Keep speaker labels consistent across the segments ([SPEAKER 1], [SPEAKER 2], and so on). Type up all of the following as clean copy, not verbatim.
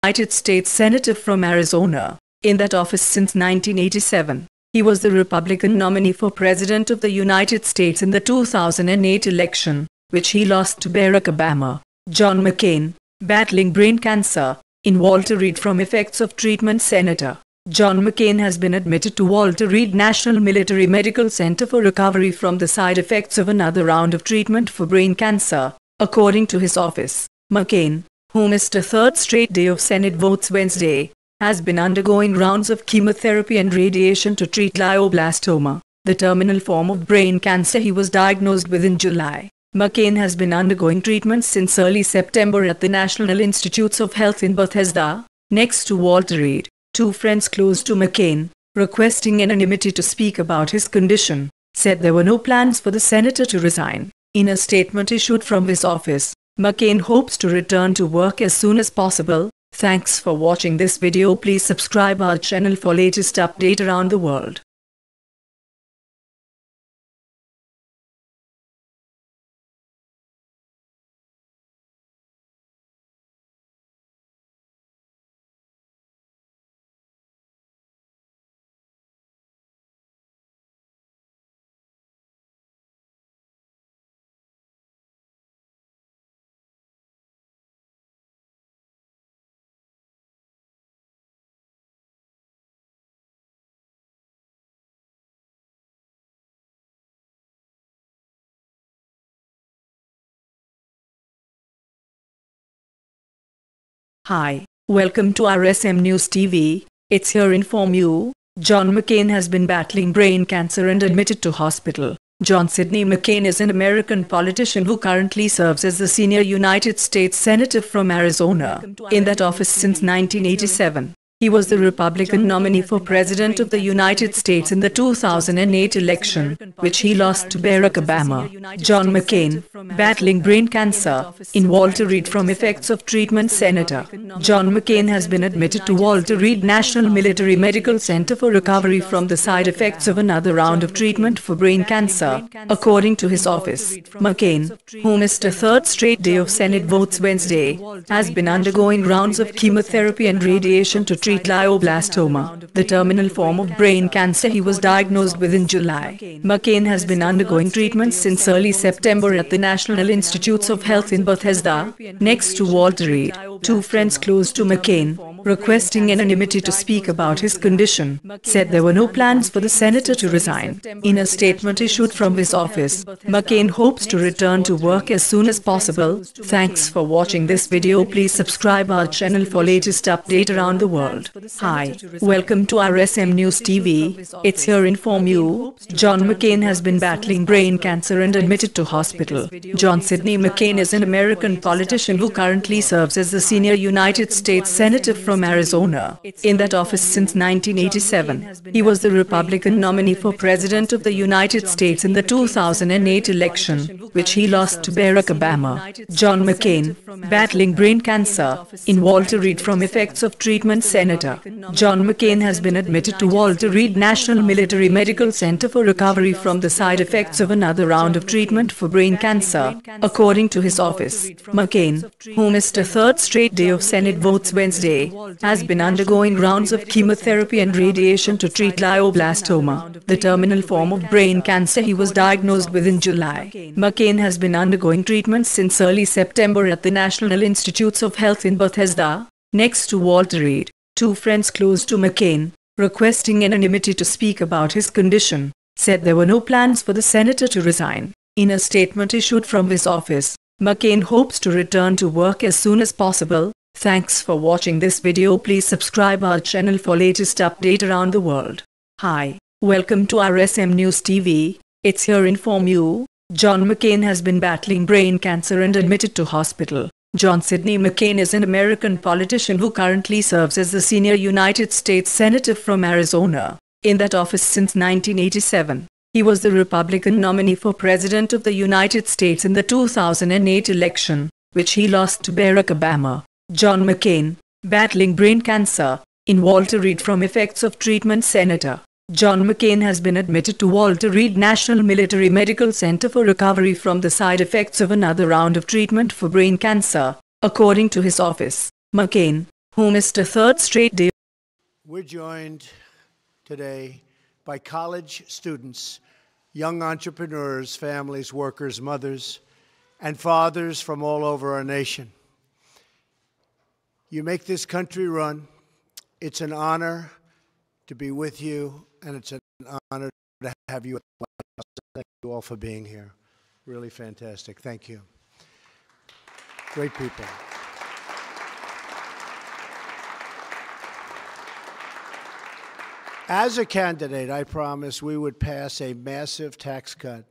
[SPEAKER 1] United States Senator from Arizona, in that office since 1987. He was the Republican nominee for President of the United States in the 2008 election, which he lost to Barack Obama. John McCain, battling brain cancer, in Walter Reed from effects of treatment. Senator John McCain has been admitted to Walter Reed National Military Medical Center for recovery from the side effects of another round of treatment for brain cancer, according to his office. McCain, who missed a third straight day of Senate votes Wednesday, has been undergoing rounds of chemotherapy and radiation to treat glioblastoma, the terminal form of brain cancer he was diagnosed with in July. McCain has been undergoing treatment since early September at the National Institutes of Health in Bethesda, next to Walter Reed. Two friends close to McCain, requesting anonymity to speak about his condition, said there were no plans for the senator to resign. In a statement issued from his office, McCain hopes to return to work as soon as possible. Thanks for watching this video. Please subscribe our channel for latest update around the world. Hi, welcome to RSM News TV. It's here to inform you. John McCain has been battling brain cancer and admitted to hospital. John Sidney McCain is an American politician who currently serves as the senior United States Senator from Arizona, in that office since 1987. He was the Republican nominee for President of the United States in the 2008 election, which he lost to Barack Obama. John McCain, battling brain cancer, in Walter Reed from effects of treatment. Senator John McCain has been admitted to Walter Reed National Military Medical Center for recovery from the side effects of another round of treatment for brain cancer, according to his office. McCain, who missed a third straight day of Senate votes Wednesday, has been undergoing rounds of chemotherapy and radiation to treat glioblastoma, the terminal form of brain cancer he was diagnosed with in July. McCain has been undergoing treatment since early September at the National Institutes of Health in Bethesda, next to Walter Reed. Two friends close to McCain, requesting anonymity to speak about his condition, said there were no plans for the senator to resign. In a statement issued from his office, McCain hopes to return to work as soon as possible. Thanks for watching this video. Please subscribe our channel for latest update around the world. Hi, welcome to RSM News TV. It's here to inform you. John McCain has been battling brain cancer and admitted to hospital. John Sidney McCain is an American politician who currently serves as the senior United States Senator from Arizona, in that office since 1987. He was the Republican nominee for President of the United States in the 2008 election, which he lost to Barack Obama. John McCain, battling brain cancer, in Walter Reed from effects of treatment. Senator John McCain has been admitted to Walter Reed National Military Medical Center for recovery from the side effects of another round of treatment for brain cancer, according to his office. McCain, who missed a third straight day of Senate votes Wednesday, has been undergoing rounds of chemotherapy and radiation to treat glioblastoma, the terminal form of brain cancer he was diagnosed with in July. McCain has been undergoing treatment since early September at the National Institutes of Health in Bethesda, next to Walter Reed. Two friends close to McCain, requesting anonymity to speak about his condition, said there were no plans for the senator to resign. In a statement issued from his office, McCain hopes to return to work as soon as possible. Thanks for watching this video. Please subscribe our channel for latest update around the world. Hi, welcome to RSM News TV. It's here to inform you. John McCain has been battling brain cancer and admitted to hospital. John Sidney McCain is an American politician who currently serves as the senior United States Senator from Arizona, in that office since 1987. He was the Republican nominee for President of the United States in the 2008 election, which he lost to Barack Obama. John McCain, battling brain cancer, in Walter Reed from effects of treatment. Senator John McCain has been admitted to Walter Reed National Military Medical Center for recovery from the side effects of another round of treatment for brain cancer, according to his office. McCain, who missed a third straight day.
[SPEAKER 2] We're joined today by college students, young entrepreneurs, families, workers, mothers, and fathers from all over our nation. You make this country run. It's an honor to be with you, and it's an honor to have you at the White House. Thank you all for being here. Really fantastic. Thank you. Great people. As a candidate, I promised we would pass a massive tax cut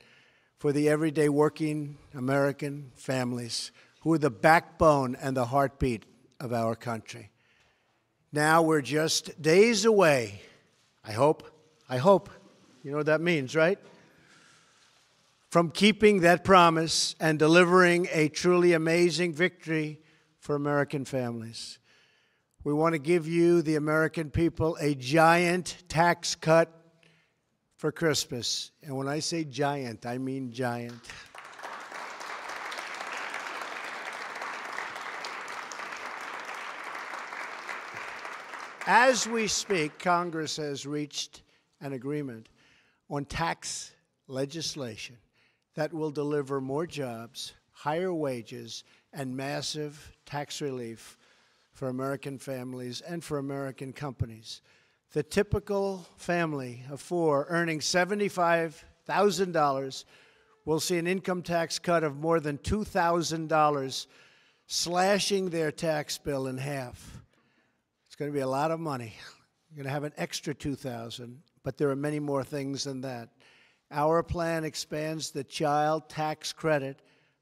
[SPEAKER 2] for the everyday working American families who are the backbone and the heartbeat of our country. Now we're just days away, I hope, you know what that means, right? From keeping that promise and delivering a truly amazing victory for American families. We want to give you, the American people, a giant tax cut for Christmas. And when I say giant, I mean giant. As we speak, Congress has reached an agreement on tax legislation that will deliver more jobs, higher wages, and massive tax relief for American families and for American companies. The typical family of four earning $75,000 will see an income tax cut of more than $2,000, slashing their tax bill in half. It's going to be a lot of money. You're going to have an extra $2,000, but there are many more things than that. Our plan expands the child tax credit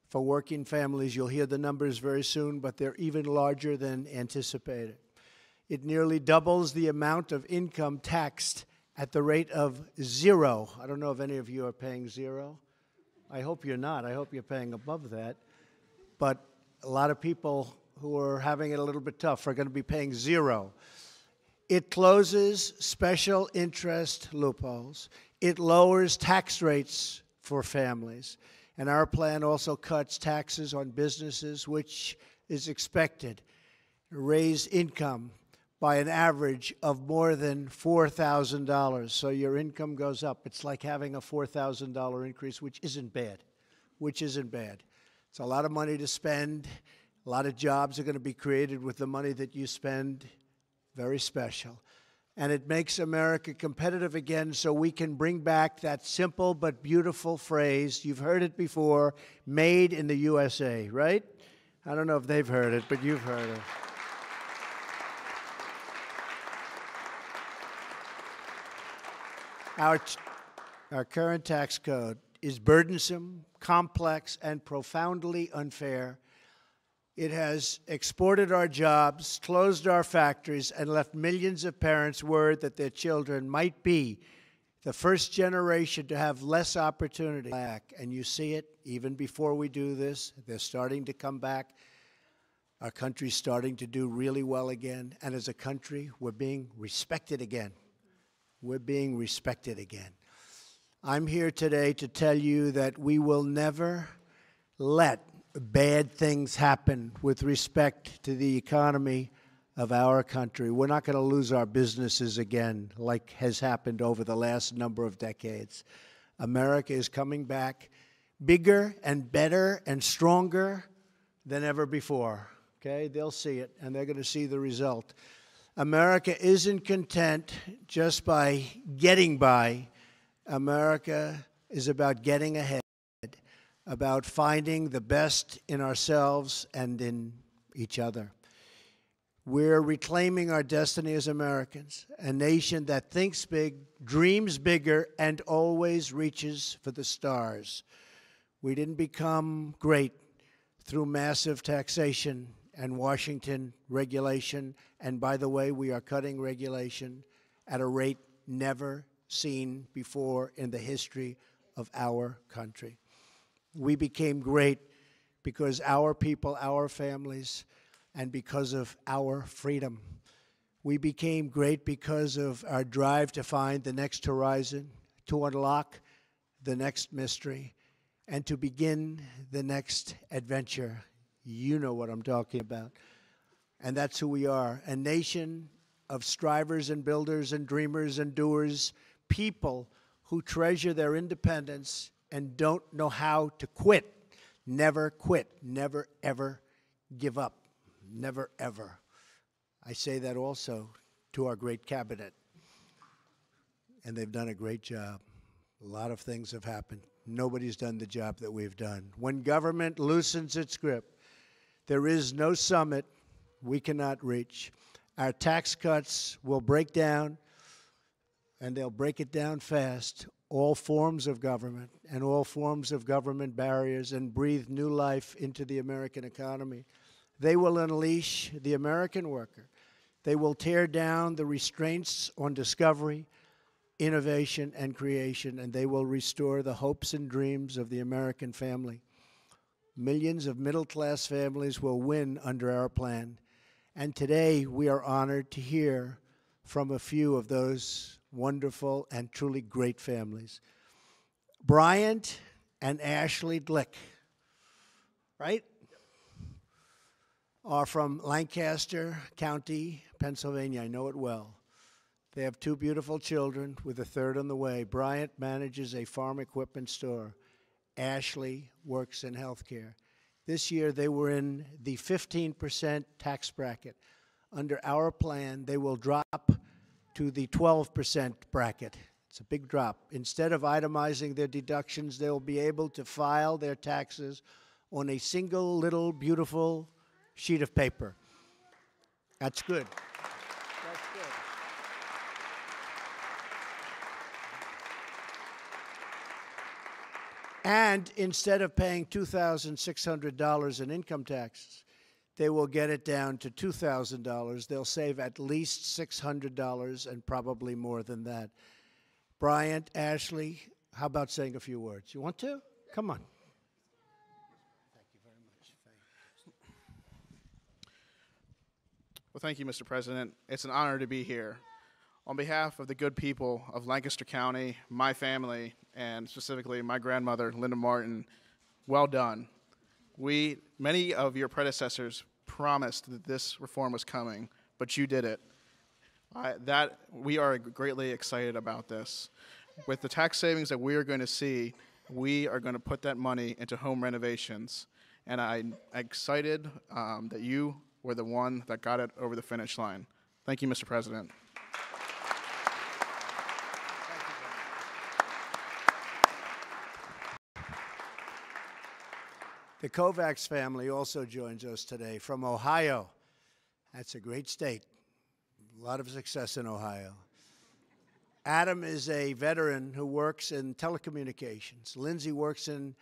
[SPEAKER 2] for working families. You'll hear the numbers very soon, but they're even larger than anticipated. It nearly doubles the amount of income taxed at the rate of zero. I don't know if any of you are paying zero. I hope you're not. I hope you're paying above that. But a lot of people who are having it a little bit tough are going to be paying zero. It closes special interest loopholes. It lowers tax rates for families. And our plan also cuts taxes on businesses, which is expected to raise income by an average of more than $4,000. So your income goes up. It's like having a $4,000 increase, which isn't bad. It's a lot of money to spend. A lot of jobs are going to be created with the money that you spend. Very special. And it makes America competitive again so we can bring back that simple but beautiful phrase. You've heard it before, made in the USA, right? I don't know if they've heard it, but you've heard it. Our current tax code is burdensome, complex, and profoundly unfair. It has exported our jobs, closed our factories, and left millions of parents worried that their children might be the first generation to have less opportunity. And you see it even before we do this. They're starting to come back. Our country's starting to do really well again. And as a country, we're being respected again. I'm here today to tell you that we will never let bad things happen with respect to the economy of our country. We're not going to lose our businesses again like has happened over the last number of decades. America is coming back bigger and better and stronger than ever before. Okay? They'll see it, and they're going to see the result. America isn't content just by getting by. America is about getting ahead, about finding the best in ourselves and in each other. We're reclaiming our destiny as Americans, a nation that thinks big, dreams bigger, and always reaches for the stars. We didn't become great through massive taxation and Washington regulation. And by the way, we are cutting regulation at a rate never seen before in the history of our country. We became great because our people, our families, and because of our freedom. We became great because of our drive to find the next horizon, to unlock the next mystery, and to begin the next adventure. You know what I'm talking about. And that's who we are, a nation of strivers and builders and dreamers and doers, people who treasure their independence and don't know how to quit. Never quit. Never, ever give up. Never, ever. I say that also to our great cabinet. And they've done a great job. A lot of things have happened. Nobody's done the job that we've done. When government loosens its grip, there is no summit we cannot reach. Our tax cuts will break down, and they'll break it down fast, all forms of government and all forms of government barriers, and breathe new life into the American economy. They will unleash the American worker. They will tear down the restraints on discovery, innovation, and creation, and they will restore the hopes and dreams of the American family. Millions of middle-class families will win under our plan. And today, we are honored to hear from a few of those wonderful and truly great families. Bryant and Ashley Glick, right? Are from Lancaster County, Pennsylvania. I know it well. They have two beautiful children with a third on the way. Bryant manages a farm equipment store. Ashley works in healthcare. This year, they were in the 15% tax bracket. Under our plan, they will drop to the 12% bracket. It's a big drop. Instead of itemizing their deductions, they will be able to file their taxes on a single little beautiful sheet of paper. That's good. That's good. And instead of paying $2,600 in income taxes, they will get it down to $2,000. They'll save at least $600 and probably more than that. Bryant, Ashley, how about saying a few words? You want to? Come on. Thank you very much.
[SPEAKER 3] Well, thank you, Mr. President. It's an honor to be here. On behalf of the good people of Lancaster County, my family, and specifically my grandmother, Linda Martin, well done. Many of your predecessors promised that this reform was coming, but you did it. We are greatly excited about this. With the tax savings that we are going to see, we are going to put that money into home renovations. And I'm excited that you were the one that got it over the finish line. Thank you, Mr. President.
[SPEAKER 2] The Kovacs family also joins us today from Ohio. That's a great state. A lot of success in Ohio. Adam is a veteran who works in telecommunications. Lindsay works in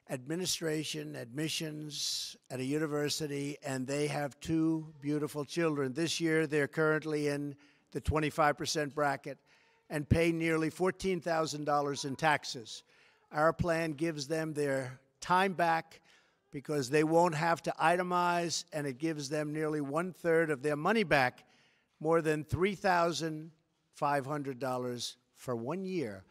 [SPEAKER 2] administration, admissions at a university, and they have two beautiful children. This year, they're currently in the 25% bracket and pay nearly $14,000 in taxes. Our plan gives them their time back because they won't have to itemize, and it gives them nearly 1/3 of their money back, more than $3,500 for 1 year.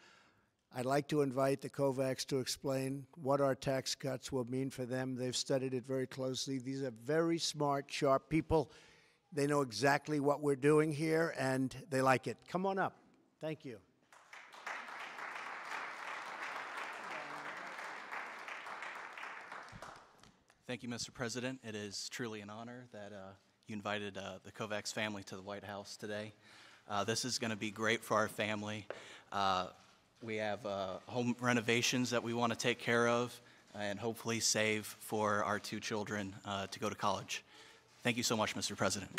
[SPEAKER 2] I'd like to invite the Kovacs to explain what our tax cuts will mean for them. They've studied it very closely. These are very smart, sharp people. They know exactly what we're doing here, and they like it. Come on up. Thank you.
[SPEAKER 4] Thank you, Mr. President. It is truly an honor that you invited the Kovacs family to the White House today. This is going to be great for our family. We have home renovations that we want to take care of and hopefully save for our two children to go to college. Thank you so much, Mr. President.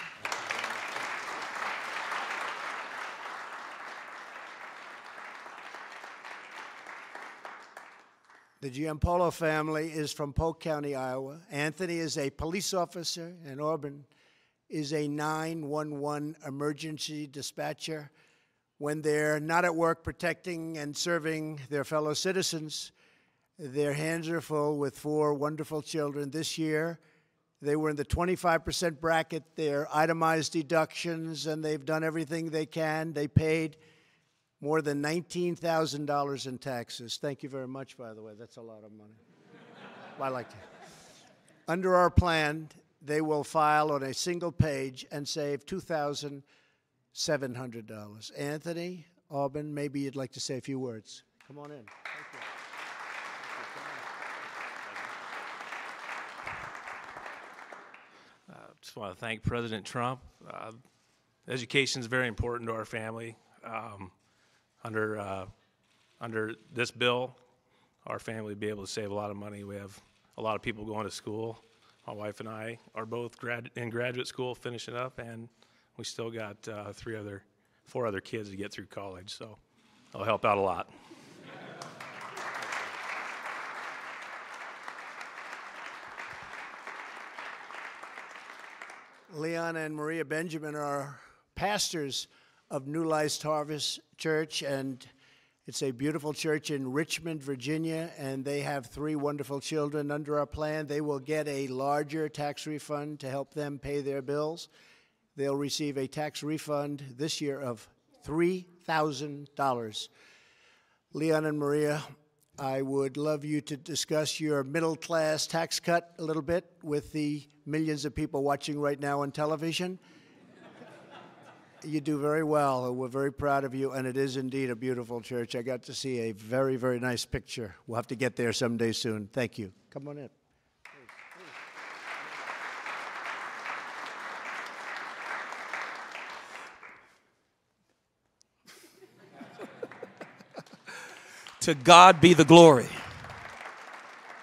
[SPEAKER 2] The Giampolo family is from Polk County, Iowa. Anthony is a police officer, and Auburn is a 911 emergency dispatcher. When they're not at work protecting and serving their fellow citizens, their hands are full with 4 wonderful children. This year, they were in the 25% bracket. They're itemized deductions, and they've done everything they can. They paid more than $19,000 in taxes. Thank you very much, by the way. That's a lot of money. I like it. Under our plan, they will file on a single page and save $2,700. Anthony, Auburn, maybe you'd like to say a few words. Come on in. Thank you.
[SPEAKER 5] Just want to thank President Trump. Education is very important to our family. Under this bill, our family will be able to save a lot of money. We have a lot of people going to school. My wife and I are both in graduate school, finishing up, and we still got 4 other kids to get through college, so it'll help out a lot.
[SPEAKER 2] Leon and Maria Benjamin are pastors of New Life Harvest Church, and it's a beautiful church in Richmond, Virginia, and they have 3 wonderful children. Under our plan, they will get a larger tax refund to help them pay their bills. They'll receive a tax refund this year of $3,000. Leon and Maria, I would love you to discuss your middle-class tax cut a little bit with the millions of people watching right now on television. You do very well, and we're very proud of you, and it is indeed a beautiful church. I got to see a very, very nice picture. We'll have to get there someday soon. Thank you. Come on in.
[SPEAKER 6] To God be the glory.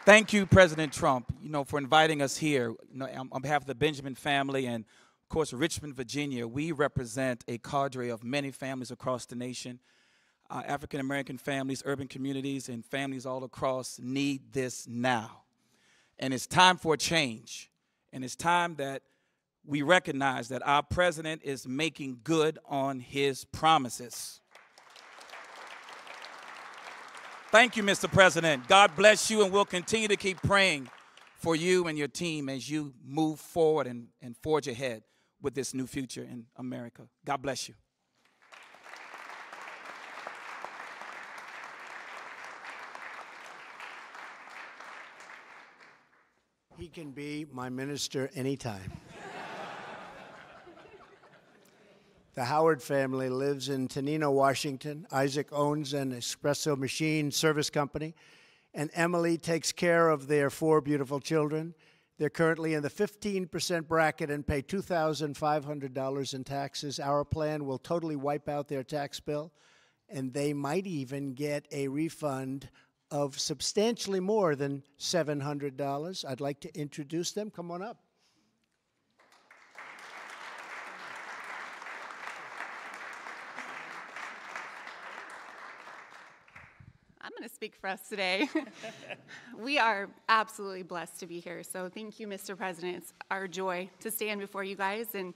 [SPEAKER 6] Thank you, President Trump, for inviting us here. On behalf of the Benjamin family and, of course, Richmond, Virginia, we represent a cadre of many families across the nation. African-American families, urban communities, and families all across need this now. And it's time for a change. And it's time that we recognize that our president is making good on his promises. Thank you, Mr. President. God bless you, and we'll continue to keep praying for you and your team as you move forward and forge ahead with this new future in America. God bless you.
[SPEAKER 2] He can be my minister anytime. The Howard family lives in Tenino, Washington. Isaac owns an espresso machine service company, and Emily takes care of their 4 beautiful children. They're currently in the 15% bracket and pay $2,500 in taxes. Our plan will totally wipe out their tax bill, and they might even get a refund of substantially more than $700. I'd like to introduce them. Come on up.
[SPEAKER 7] I'm going to speak for us today. We are absolutely blessed to be here. So thank you, Mr. President. It's our joy to stand before you guys. And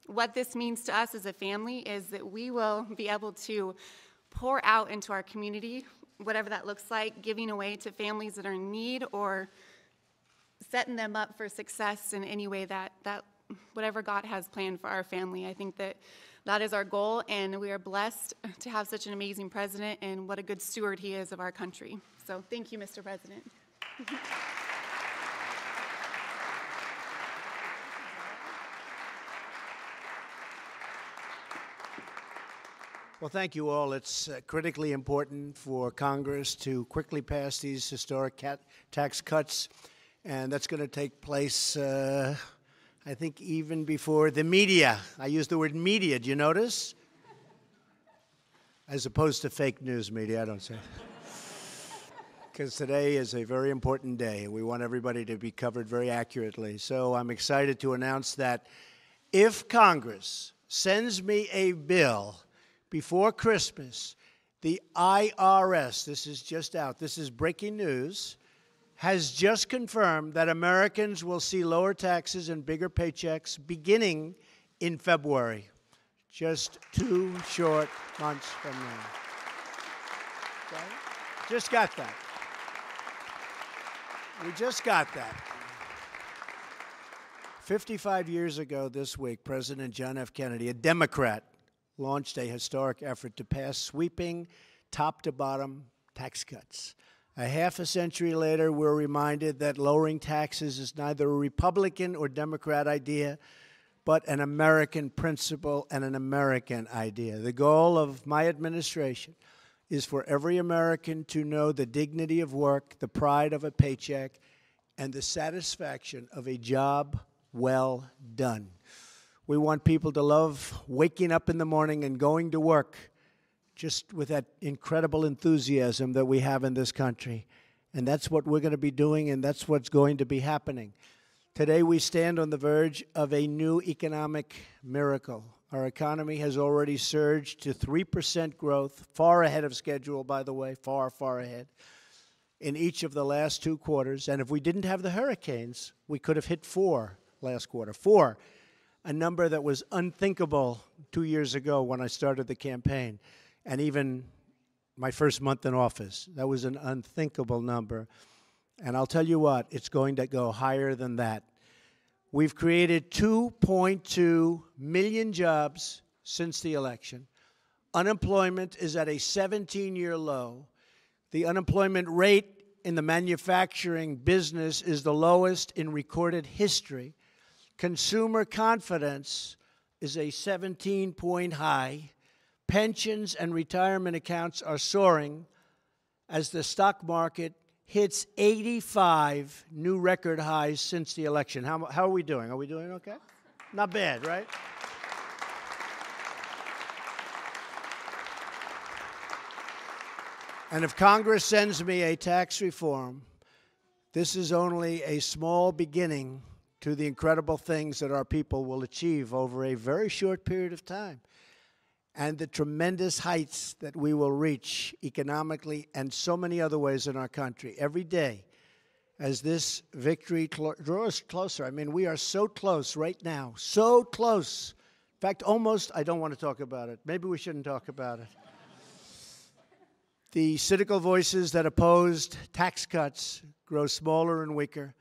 [SPEAKER 7] what this means to us as a family is that we will be able to pour out into our community, whatever that looks like, giving away to families that are in need or setting them up for success in any way that whatever God has planned for our family. I think that is our goal, and we are blessed to have such an amazing president, and what a good steward he is of our country. So thank you, Mr. President.
[SPEAKER 2] Well, thank you all. It's critically important for Congress to quickly pass these historic tax cuts, and that's going to take place I think even before the media. I use the word media. Do you notice? As opposed to fake news media, I don't say. Because today is a very important day, and we want everybody to be covered very accurately. So I'm excited to announce that if Congress sends me a bill before Christmas, the IRS, this is just out, this is breaking news, has just confirmed that Americans will see lower taxes and bigger paychecks beginning in February, just 2 short months from now. Okay? Just got that. We just got that. 55 years ago this week, President John F. Kennedy, a Democrat, launched a historic effort to pass sweeping top-to-bottom tax cuts. A half a century later, we're reminded that lowering taxes is neither a Republican or Democrat idea, but an American principle and an American idea. The goal of my administration is for every American to know the dignity of work, the pride of a paycheck, and the satisfaction of a job well done. We want people to love waking up in the morning and going to work just with that incredible enthusiasm that we have in this country. And that's what we're going to be doing, and that's what's going to be happening. Today, we stand on the verge of a new economic miracle. Our economy has already surged to 3% growth, far ahead of schedule, by the way, far, far ahead, in each of the last 2 quarters. And if we didn't have the hurricanes, we could have hit 4 last quarter. 4, a number that was unthinkable 2 years ago when I started the campaign. And even my first month in office, that was an unthinkable number. And I'll tell you what, it's going to go higher than that. We've created 2.2 million jobs since the election. Unemployment is at a 17-year low. The unemployment rate in the manufacturing business is the lowest in recorded history. Consumer confidence is a 17-point high. Pensions and retirement accounts are soaring as the stock market hits 85 new record highs since the election. How are we doing? Are we doing okay? Not bad, right? And if Congress sends me a tax reform, this is only a small beginning to the incredible things that our people will achieve over a very short period of time, and the tremendous heights that we will reach economically and so many other ways in our country every day as this victory draws closer. I mean, we are so close right now, so close. In fact, almost, I don't want to talk about it. Maybe we shouldn't talk about it. The cynical voices that opposed tax cuts grow smaller and weaker,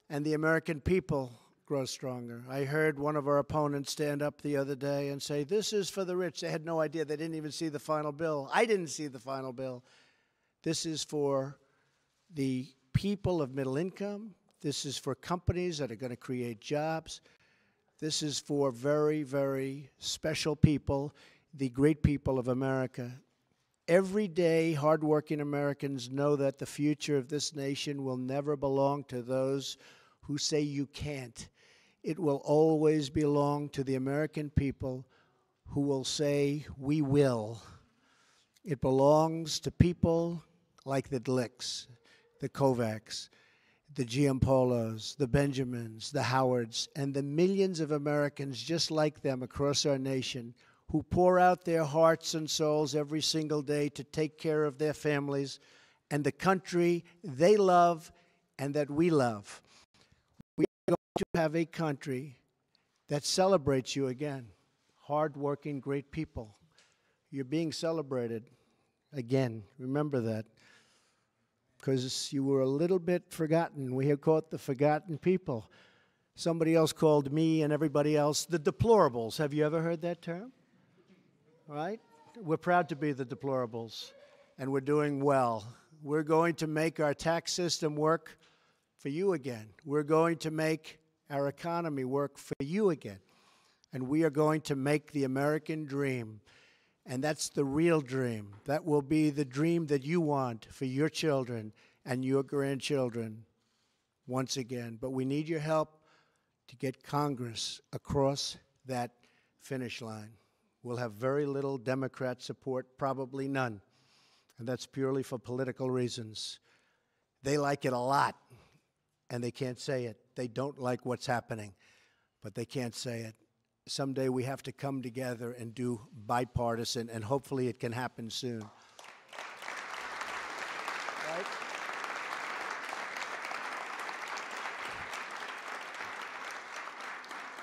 [SPEAKER 2] and the American people grow stronger. I heard one of our opponents stand up the other day and say, this is for the rich. They had no idea. They didn't even see the final bill. I didn't see the final bill. This is for the people of middle income. This is for companies that are going to create jobs. This is for very, very special people, the great people of America. Every day, hardworking Americans know that the future of this nation will never belong to those who say you can't. It will always belong to the American people who will say, we will. It belongs to people like the Glicks, the Kovacs, the Giampolos, the Benjamins, the Howards, and the millions of Americans just like them across our nation who pour out their hearts and souls every single day to take care of their families and the country they love and that we love. We are going to have a country that celebrates you again. Hard-working, great people. You're being celebrated again. Remember that. Because you were a little bit forgotten. We have caught the forgotten people. Somebody else called me and everybody else the deplorables. Have you ever heard that term? Right? We're proud to be the deplorables, and we're doing well. We're going to make our tax system work for you again. We're going to make our economy work for you again. And we are going to make the American dream. And that's the real dream. That will be the dream that you want for your children and your grandchildren once again. But we need your help to get Congress across that finish line. We'll have very little Democrat support, probably none. And that's purely for political reasons. They like it a lot, and they can't say it. They don't like what's happening, but they can't say it. Someday we have to come together and do bipartisan, and hopefully it can happen soon. Right?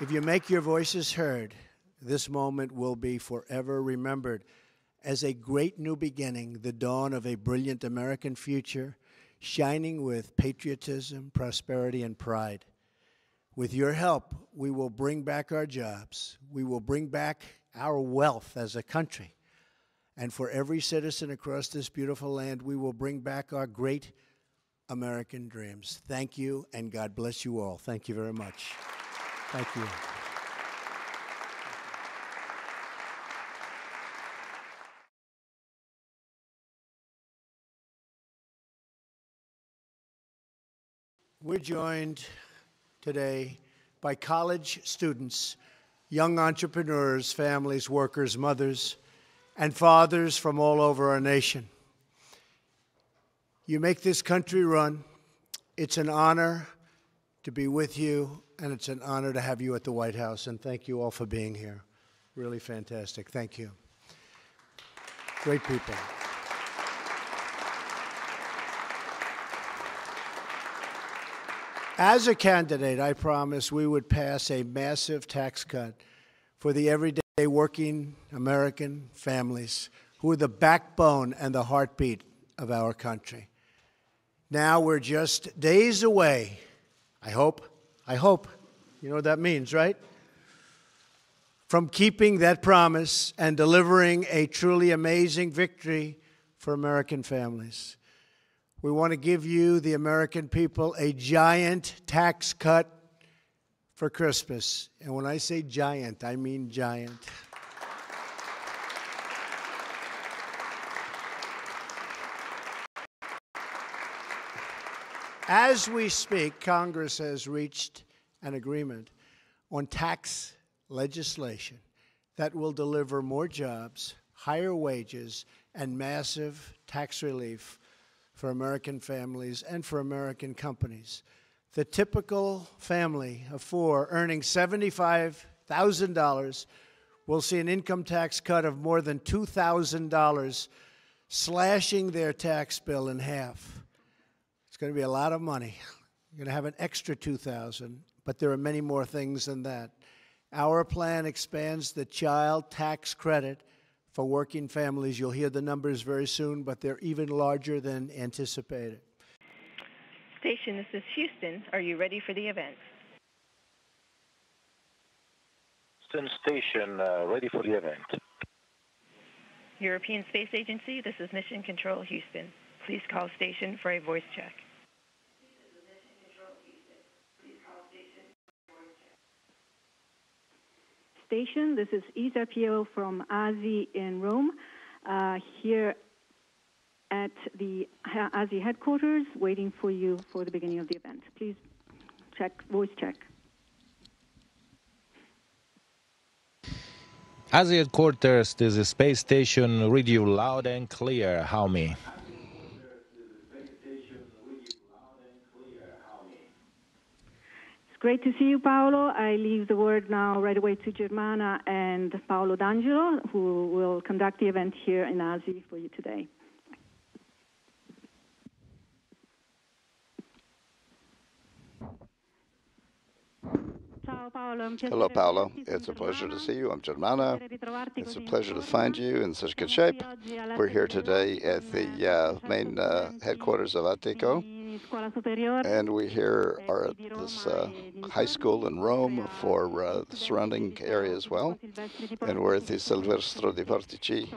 [SPEAKER 2] If you make your voices heard, this moment will be forever remembered as a great new beginning, the dawn of a brilliant American future, shining with patriotism, prosperity, and pride. With your help, we will bring back our jobs. We will bring back our wealth as a country. And for every citizen across this beautiful land, we will bring back our great American dreams. Thank you, and God bless you all. Thank you very much. Thank you. We're joined today by college students, young entrepreneurs, families, workers, mothers, and fathers from all over our nation. You make this country run. It's an honor to be with you, and it's an honor to have you at the White House, and thank you all for being here. Really fantastic. Thank you. Great people. As a candidate, I promised we would pass a massive tax cut for the everyday working American families who are the backbone and the heartbeat of our country. Now we're just days away, I hope, you know what that means, right? From keeping that promise and delivering a truly amazing victory for American families. We want to give you, the American people, a giant tax cut for Christmas. And when I say giant, I mean giant. As we speak, Congress has reached an agreement on tax legislation that will deliver more jobs, higher wages, and massive tax relief for American families and for American companies. The typical family of four earning $75,000 will see an income tax cut of more than $2,000, slashing their tax bill in half. It's going to be a lot of money. You're going to have an extra $2,000, but there are many more things than that. Our plan expands the child tax credit for working families. You'll hear the numbers very soon, but they're even larger than anticipated.
[SPEAKER 8] Station, this is Houston. Are you ready for the event?
[SPEAKER 9] Station, ready for the event.
[SPEAKER 8] European Space Agency, this is Mission Control Houston. Please call station for a voice check.
[SPEAKER 10] Station, this is Isa Pio from ASI in Rome, here at the ASI headquarters, waiting for you for the beginning of the event. Please check, voice check.
[SPEAKER 11] ASI headquarters, this is space station, read you loud and clear. How me?
[SPEAKER 10] Great to see you, Paolo. I leave the word now right away to Germana and Paolo D'Angelo, who will conduct the event here in ASI for you today.
[SPEAKER 12] Hello, Paolo. It's a pleasure to see you. I'm Germana. It's a pleasure to find you in such good shape. We're here today at the main headquarters of Ateco, and we here are at this high school in Rome for the surrounding area as well. And we're at the Silvestro di Portici.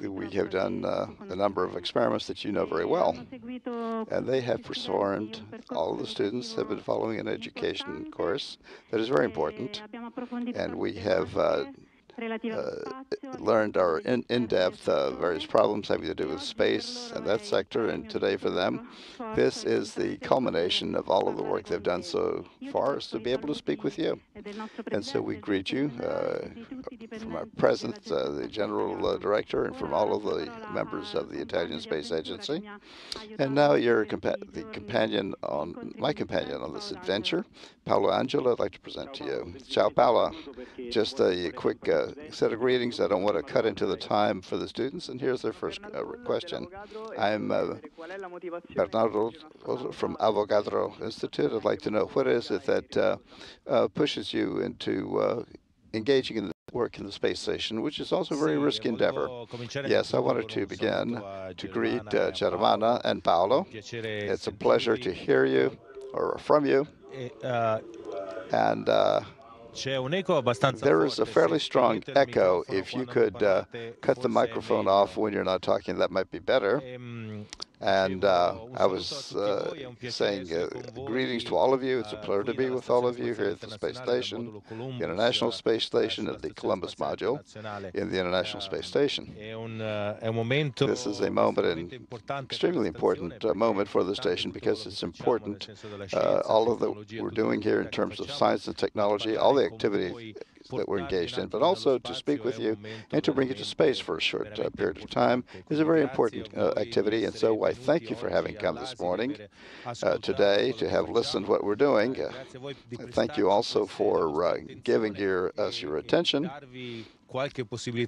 [SPEAKER 12] We have done a number of experiments that you know very well, and they have performed. All of the students have been following an education course that is very important, and we have learned our in-depth various problems having to do with space and that sector, and today for them, this is the culmination of all of the work they've done so far, is to be able to speak with you. And so we greet you from our president, the general director, and from all of the members of the Italian Space Agency. And now you're the companion on, my companion on this adventure, Paolo Angelo, I'd like to present to you. Ciao, Paolo. Just a quick set of greetings. I don't want to cut into the time for the students, and here's their first question. I'm Bernardo from Avogadro Institute. I'd like to know, what is it that pushes you into engaging in the work in the space station, which is also a very risky endeavor? Yes, I wanted to begin to greet Germana and Paolo. It's a pleasure to hear you, or from you. And There is a fairly strong echo. If you could cut the microphone off when you're not talking, that might be better. And I was saying greetings to all of you. It's a pleasure to be with all of you here at the space station, the International Space Station of the Columbus module in the International Space Station. This is a moment, an extremely important moment for the station because it's important. All of that we're doing here in terms of science and technology, all the activities that we're engaged in, but also to speak with you and to bring you to space for a short period of time is a very important activity. And so I thank you for having come this morning, today, to have listened what we're doing. Thank you also for giving us your attention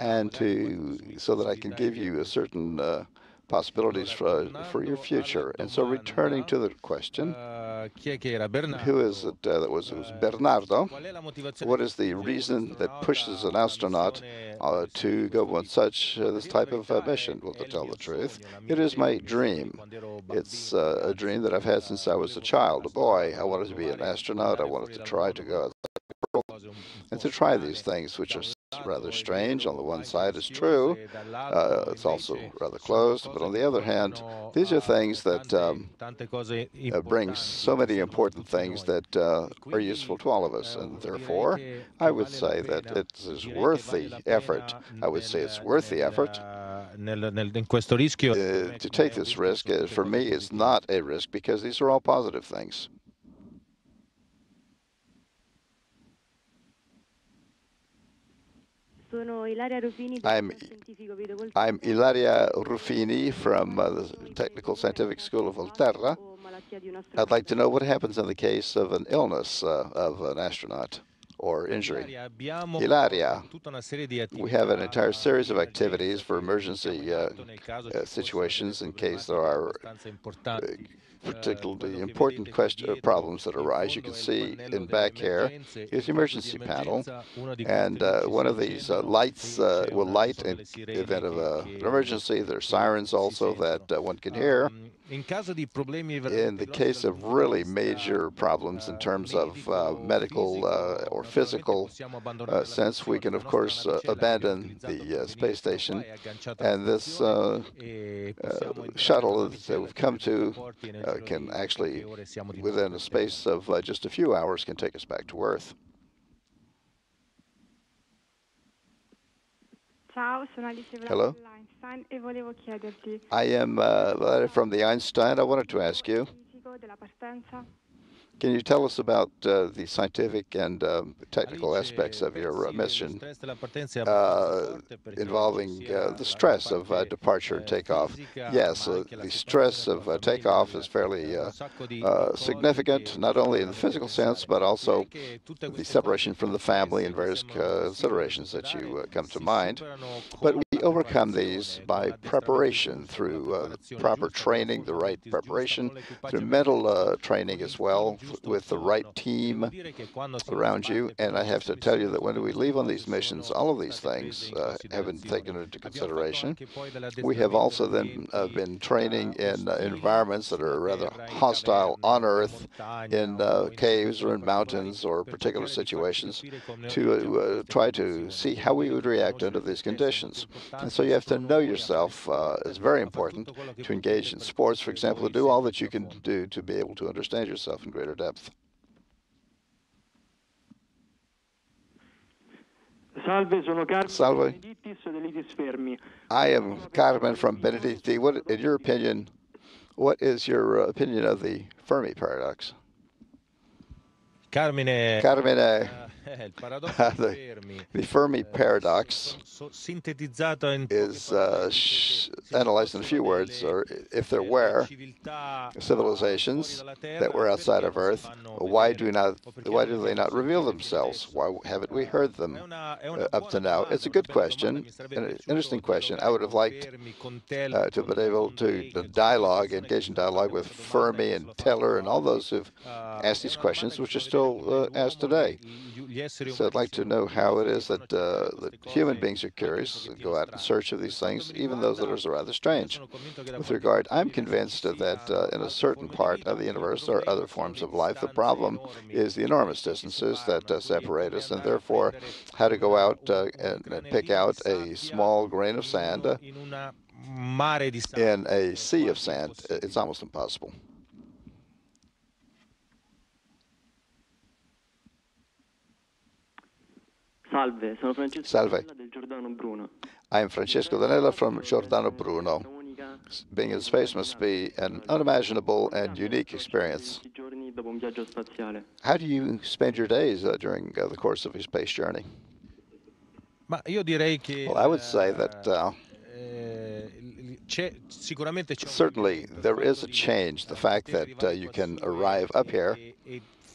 [SPEAKER 12] and so that I can give you a certain possibilities for your future. And so returning to the question, who is it that was Bernardo? What is the reason that pushes an astronaut to go on this type of mission? Well, to tell the truth, it is my dream. It's a dream that I've had since I was a child, a boy. I wanted to be an astronaut. I wanted to try to go out and to try these things, which are rather strange. On the one side, it's true. It's also rather closed. But on the other hand, these are things that bring so many important things that are useful to all of us. And therefore, I would say that it is worth the effort. I would say it's worth the effort to take this risk. For me, it's not a risk because these are all positive things. I'm Ilaria Ruffini from the Technical Scientific School of Volterra. I'd like to know what happens in the case of an illness of an astronaut or injury. Ilaria, we have an entire series of activities for emergency situations in case there are particularly important problems that arise. You can see in back here is the emergency panel, and one of these lights will light in the event of an emergency. There are sirens also that one can hear. In the case of really major problems in terms of medical or physical sense, we can, of course, abandon the space station. And this shuttle that we've come to can actually, within a space of just a few hours, can take us back to Earth. Hello. I am from the Einstein. I wanted to ask you, can you tell us about the scientific and technical aspects of your mission involving the stress of departure and takeoff? Yes, the stress of takeoff is fairly significant, not only in the physical sense, but also the separation from the family and various considerations that you come to mind. But we overcome these by preparation through proper training, the right preparation, through mental training as well, with the right team around you. And I have to tell you that when we leave on these missions, all of these things have been taken into consideration. We have also then been training in environments that are rather hostile on Earth, in caves or in mountains or particular situations, to try to see how we would react under these conditions. And so you have to know yourself. It's very important to engage in sports, for example, to do all that you can do to be able to understand yourself in greater depth. Salve. I am Carmen from Benedetti. What, in your opinion, what is your opinion of the Fermi paradox? Carmine, the Fermi paradox is analyzed in a few words, or if there were civilizations that were outside of Earth, why do they not reveal themselves? Why haven't we heard them up to now? It's a good question, an interesting question. I would have liked to have been able to engage in dialogue with Fermi and Teller and all those who've asked these questions, which are still asked today. So I'd like to know how it is that human beings are curious, go out in search of these things, even those that are rather strange. With regard, I'm convinced that in a certain part of the universe there are other forms of life. The problem is the enormous distances that separate us, and therefore how to go out and pick out a small grain of sand in a sea of sand. It's almost impossible.
[SPEAKER 9] Salve, sono Francesco
[SPEAKER 12] Salve.
[SPEAKER 9] del Giordano Bruno.
[SPEAKER 12] I am Francesco Danella from Giordano Bruno. Being in space must be an unimaginable and unique experience. How do you spend your days during the course of your space journey? Well, I would say that certainly there is a change. The fact that you can arrive up here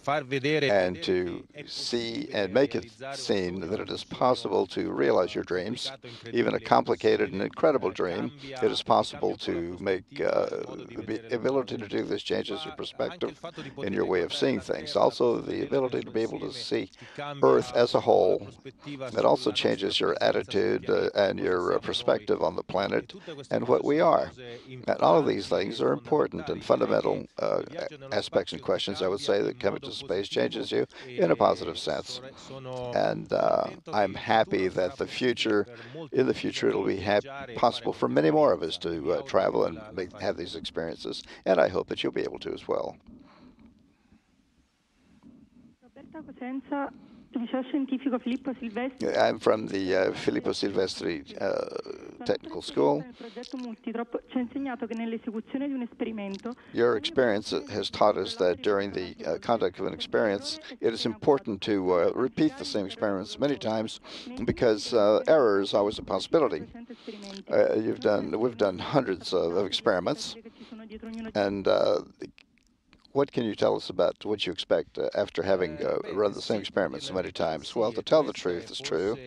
[SPEAKER 12] and to see and make it seen that it is possible to realize your dreams, even a complicated and incredible dream. It is possible to make the ability to do this changes your perspective in your way of seeing things. Also, the ability to be able to see Earth as a whole. It also changes your attitude and your perspective on the planet and what we are. And all of these things are important and fundamental aspects and questions, I would say, that come into space changes you in a positive sense. And I'm happy that in the future, it'll be possible for many more of us to travel and have these experiences. And I hope that you'll be able to as well. I'm from the Filippo Silvestri Technical School. Your experience has taught us that during the conduct of an experience, it is important to repeat the same experiments many times because error is always a possibility. We've done hundreds of experiments, and what can you tell us about what you expect after having run the same experiment so many times? Well, to tell the truth is true.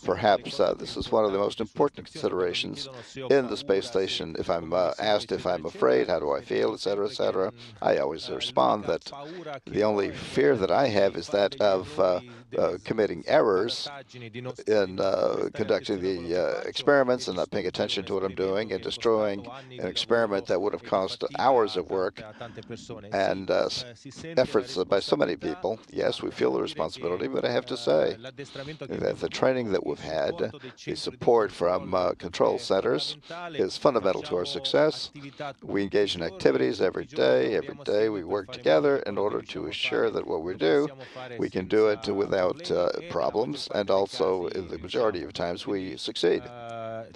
[SPEAKER 12] Perhaps this is one of the most important considerations in the space station. If I'm asked if I'm afraid, how do I feel, etc., etc., I always respond that the only fear that I have is that of committing errors in conducting the experiments and not paying attention to what I'm doing and destroying an experiment that would have cost hours of work and efforts by so many people. Yes, we feel the responsibility, but I have to say that the training that we've had, the support from control centers is fundamental to our success. We engage in activities every day. Every day we work together in order to assure that what we do, we can do it without problems, and also in the majority of times we succeed.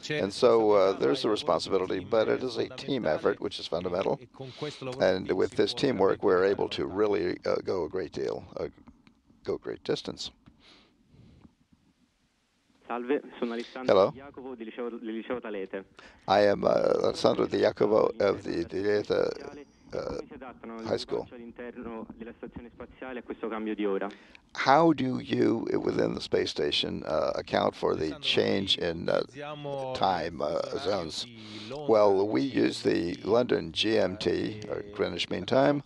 [SPEAKER 12] And so there's a responsibility, but it is a team effort, which is fundamental. And with this teamwork, we're able to really go a great distance.
[SPEAKER 9] Salve, sono Alessandro
[SPEAKER 12] Hello.
[SPEAKER 9] Jacopo del Liceo Talete.
[SPEAKER 12] I am Alessandro Di Jacopo of the Talete High School.
[SPEAKER 9] All'interno della stazione spaziale a questo cambio di ora.
[SPEAKER 12] How do you, within the space station, account for the change in time zones? Well, we use the London GMT, or Greenwich Mean Time.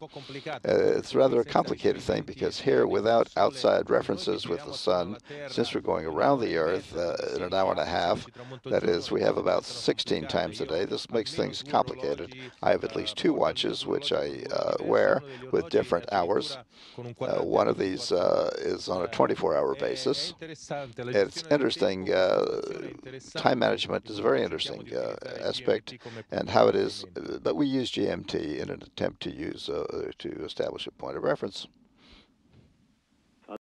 [SPEAKER 12] It's rather a complicated thing because here, without outside references with the sun, since we're going around the Earth in an hour and a half, that is, we have about 16 times a day. This makes things complicated. I have at least 2 watches, which I wear with different hours. One of these is on a 24-hour basis. It's interesting. Time management is a very interesting aspect, and how it is. But we use GMT in an attempt to establish a point of reference.